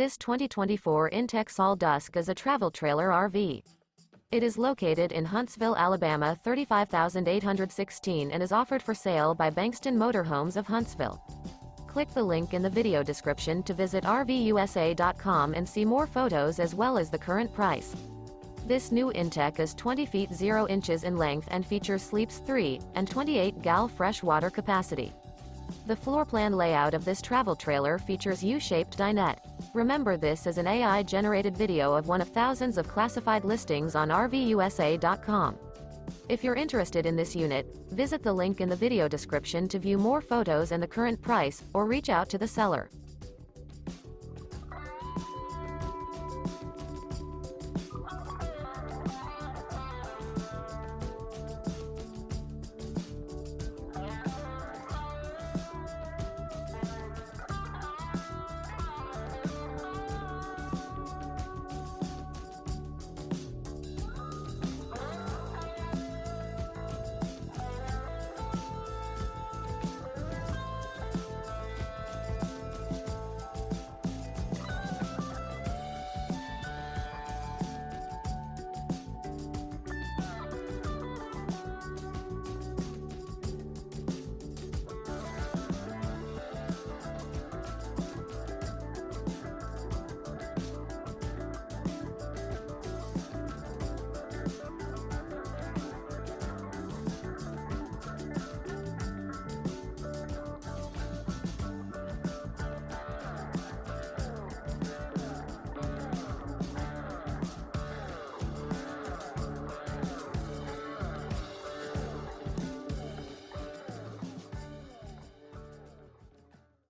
This 2024 inTech Sol Dusk is a travel trailer RV. It is located in Huntsville, Alabama 35816 and is offered for sale by Bankston Motorhomes of Huntsville. Click the link in the video description to visit RVUSA.com and see more photos as well as the current price. This new inTech is 20 feet 0 inches in length and features sleeps 3 and 28 gal fresh water capacity. The floor plan layout of this travel trailer features U-Shaped Dinette. Remember, this is an AI-generated video of one of thousands of classified listings on RVUSA.com. If you're interested in this unit, visit the link in the video description to view more photos and the current price, or reach out to the seller.